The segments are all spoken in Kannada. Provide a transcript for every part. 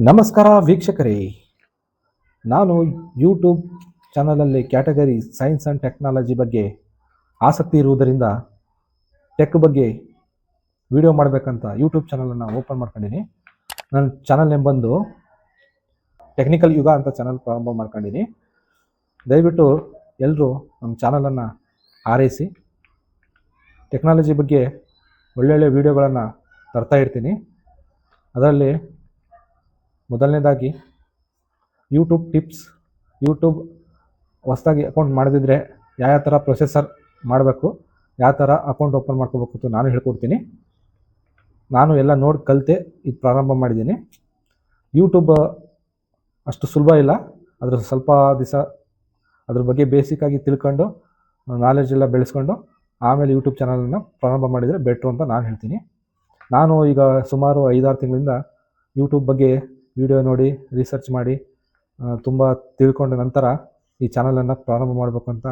ನಮಸ್ಕಾರ ವೀಕ್ಷಕರೇ, ನಾನು ಯೂಟ್ಯೂಬ್ ಚಾನಲಲ್ಲಿ ಕ್ಯಾಟಗರಿ ಸೈನ್ಸ್ ಆ್ಯಂಡ್ ಟೆಕ್ನಾಲಜಿ ಬಗ್ಗೆ ಆಸಕ್ತಿ ಇರುವುದರಿಂದ ಟೆಕ್ ಬಗ್ಗೆ ವಿಡಿಯೋ ಮಾಡಬೇಕಂತ ಯೂಟ್ಯೂಬ್ ಚಾನಲನ್ನು ಓಪನ್ ಮಾಡ್ಕೊಂಡಿನಿ. ನನ್ನ ಚಾನಲ್ ನೇಮ್ ಬಂದು ಟೆಕ್ನಿಕಲ್ ಯುಗ ಅಂತ ಚಾನಲ್ ಪ್ರಾರಂಭ ಮಾಡ್ಕೊಂಡಿನಿ. ದಯವಿಟ್ಟು ಎಲ್ಲರೂ ನಮ್ಮ ಚಾನಲನ್ನು ಆರೈಸಿ. ಟೆಕ್ನಾಲಜಿ ಬಗ್ಗೆ ಒಳ್ಳೊಳ್ಳೆ ವಿಡಿಯೋಗಳನ್ನು ತರ್ತಾ ಇರ್ತೀನಿ. ಅದರಲ್ಲಿ ಮೊದಲನೇದಾಗಿ ಯೂಟ್ಯೂಬ್ ಟಿಪ್ಸ್, ಯೂಟ್ಯೂಬ್ ಹೊಸದಾಗಿ ಅಕೌಂಟ್ ಮಾಡದಿದ್ದರೆ ಯಾವ ಥರ ಪ್ರೊಸೆಸರ್ ಮಾಡಬೇಕು, ಯಾವ ಥರ ಅಕೌಂಟ್ ಓಪನ್ ಮಾಡ್ಕೋಬೇಕು ಅಂತ ನಾನು ಹೇಳ್ಕೊಡ್ತೀನಿ. ನಾನು ಎಲ್ಲ ನೋಡಿ ಕಲಿತೆ ಇದು ಪ್ರಾರಂಭ ಮಾಡಿದ್ದೀನಿ. ಯೂಟ್ಯೂಬ್ ಅಷ್ಟು ಸುಲಭ ಇಲ್ಲ, ಅದ್ರ ಸ್ವಲ್ಪ ದಿವಸ ಅದ್ರ ಬಗ್ಗೆ ಬೇಸಿಕ್ಕಾಗಿ ತಿಳ್ಕೊಂಡು ನಾಲೆಜ್ ಎಲ್ಲ ಬೆಳೆಸ್ಕೊಂಡು ಆಮೇಲೆ ಯೂಟ್ಯೂಬ್ ಚಾನಲನ್ನು ಪ್ರಾರಂಭ ಮಾಡಿದರೆ ಬೆಟ್ರು ಅಂತ ನಾನು ಹೇಳ್ತೀನಿ. ನಾನು ಈಗ ಸುಮಾರು 5-6 ತಿಂಗಳಿಂದ ಯೂಟ್ಯೂಬ್ ಬಗ್ಗೆ ವಿಡಿಯೋ ನೋಡಿ ರಿಸರ್ಚ್ ಮಾಡಿ ತುಂಬ ತಿಳ್ಕೊಂಡ ನಂತರ ಈ ಚಾನಲನ್ನು ಪ್ರಾರಂಭ ಮಾಡಬೇಕು ಅಂತ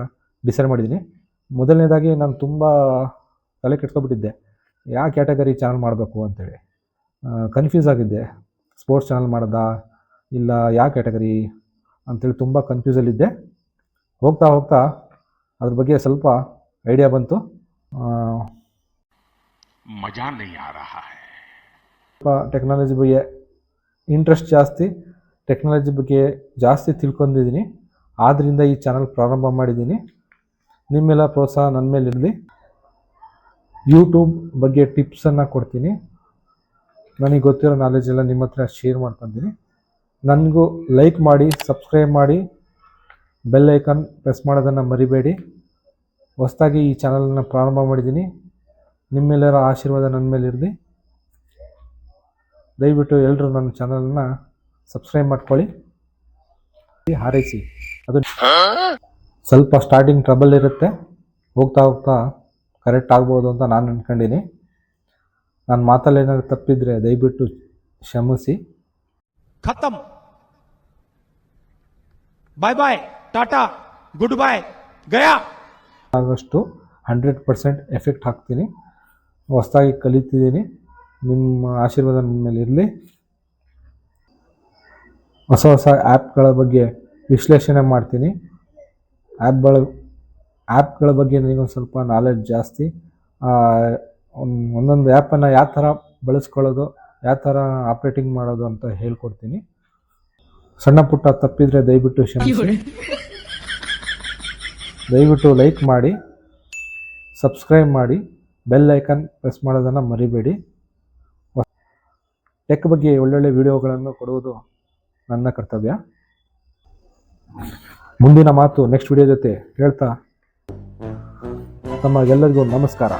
ಡಿಸೈಡ್ ಮಾಡಿದ್ದೀನಿ. ಮೊದಲನೇದಾಗಿ ನಾನು ತುಂಬ ತಲೆ ಕೆಡ್ಸ್ಕೊಬಿಟ್ಟಿದ್ದೆ, ಯಾವ ಕ್ಯಾಟಗರಿ ಚಾನಲ್ ಮಾಡಬೇಕು ಅಂತೇಳಿ ಕನ್ಫ್ಯೂಸ್ ಆಗಿದ್ದೆ. ಸ್ಪೋರ್ಟ್ಸ್ ಚಾನಲ್ ಮಾಡೋದಾ ಇಲ್ಲ ಯಾವ ಕ್ಯಾಟಗರಿ ಅಂಥೇಳಿ ತುಂಬ ಕನ್ಫ್ಯೂಸಲ್ಲಿದ್ದೆ. ಹೋಗ್ತಾ ಹೋಗ್ತಾ ಅದ್ರ ಬಗ್ಗೆ ಸ್ವಲ್ಪ ಐಡಿಯಾ ಬಂತು. ಮಜಾ ನಹೀ ಆ ರಹಾ ಹೈ. ಟೆಕ್ನಾಲಜಿ ಬಗ್ಗೆ ಇಂಟ್ರೆಸ್ಟ್ ಜಾಸ್ತಿ, ಟೆಕ್ನಾಲಜಿ ಬಗ್ಗೆ ಜಾಸ್ತಿ ತಿಳ್ಕೊಂಡಿದ್ದೀನಿ. ಆದ್ದರಿಂದ ಈ ಚಾನಲ್ ಪ್ರಾರಂಭ ಮಾಡಿದ್ದೀನಿ. ನಿಮ್ಮೆಲ್ಲ ಪ್ರೋತ್ಸಾಹ ನನ್ನ ಮೇಲೆ ಇರಲಿ. ಯೂಟ್ಯೂಬ್ ಬಗ್ಗೆ ಟಿಪ್ಸನ್ನು ಕೊಡ್ತೀನಿ. ನನಗೆ ಗೊತ್ತಿರೋ ನಾಲೆಜ್ ಎಲ್ಲ ನಿಮ್ಮ ಹತ್ರ ಶೇರ್ ಮಾಡ್ಕೊತೀನಿ. ನನಗೂ ಲೈಕ್ ಮಾಡಿ, ಸಬ್ಸ್ಕ್ರೈಬ್ ಮಾಡಿ, ಬೆಲ್ ಐಕಾನ್ ಪ್ರೆಸ್ ಮಾಡೋದನ್ನು ಮರಿಬೇಡಿ. ಹೊಸದಾಗಿ ಈ ಚಾನಲನ್ನು ಪ್ರಾರಂಭ ಮಾಡಿದ್ದೀನಿ. ನಿಮ್ಮೆಲ್ಲರ ಆಶೀರ್ವಾದ ನನ್ನ ಮೇಲೆ ಇರಲಿ. ದಯವಿಟ್ಟು ಎಲ್ಲರೂ ನನ್ನ ಚಾನಲನ್ನು ಸಬ್ಸ್ಕ್ರೈಬ್ ಮಾಡ್ಕೊಳ್ಳಿ, ಹಾರೈಸಿ. ಅದು ಸ್ವಲ್ಪ ಸ್ಟಾರ್ಟಿಂಗ್ ಟ್ರಬಲ್ ಇರುತ್ತೆ, ಹೋಗ್ತಾ ಹೋಗ್ತಾ ಕರೆಕ್ಟ್ ಆಗ್ಬೋದು ಅಂತ ನಾನು ಅಂದ್ಕೊಂಡಿನಿ. ನನ್ನ ಮಾತಲ್ಲಿ ಏನಾದರೂ ತಪ್ಪಿದರೆ ದಯವಿಟ್ಟು ಕ್ಷಮಿಸಿ. ಖತಮ್, ಬಾಯ್ ಬಾಯ್, ಟಾಟಾ, ಗುಡ್ ಬಾಯ್, ಗಯಾ. ಆದಷ್ಟು 100% ಎಫೆಕ್ಟ್ ಹಾಕ್ತೀನಿ. ಹೊಸದಾಗಿ ಕಲಿತಿದ್ದೀನಿ. ನಿಮ್ಮ ಆಶೀರ್ವಾದ ನನ್ನ ಮೇಲೆ ಇರಲಿ. ಹೊಸ ಹೊಸ ಆ್ಯಪ್ಗಳ ಬಗ್ಗೆ ವಿಶ್ಲೇಷಣೆ ಮಾಡ್ತೀನಿ. ಆ್ಯಪ್ಗಳ ಬಗ್ಗೆ ನನಗೊಂದು ಸ್ವಲ್ಪ ನಾಲೆಡ್ಜ್ ಜಾಸ್ತಿ. ಒಂದೊಂದು ಆ್ಯಪನ್ನು ಯಾವ ಥರ ಬಳಸ್ಕೊಳ್ಳೋದು, ಯಾವ ಥರ ಆಪ್ರೇಟಿಂಗ್ ಮಾಡೋದು ಅಂತ ಹೇಳ್ಕೊಡ್ತೀನಿ. ಸಣ್ಣ ಪುಟ್ಟ ತಪ್ಪಿದರೆ ದಯವಿಟ್ಟು ಕ್ಷಮಿಸಿ. ದಯವಿಟ್ಟು ಲೈಕ್ ಮಾಡಿ, ಸಬ್ಸ್ಕ್ರೈಬ್ ಮಾಡಿ, ಬೆಲ್ ಐಕಾನ್ ಪ್ರೆಸ್ ಮಾಡೋದನ್ನು ಮರಿಬೇಡಿ. ಟೆಕ್ ಬಗ್ಗೆ ಒಳ್ಳೊಳ್ಳೆ ವಿಡಿಯೋಗಳನ್ನು ಕೊಡುವುದು ನನ್ನ ಕರ್ತವ್ಯ. ಮುಂದಿನ ಮಾತು ನೆಕ್ಸ್ಟ್ ವಿಡಿಯೋ ಜೊತೆ ಹೇಳ್ತಾ ತಮಗೆಲ್ಲರಿಗೂ ನಮಸ್ಕಾರ.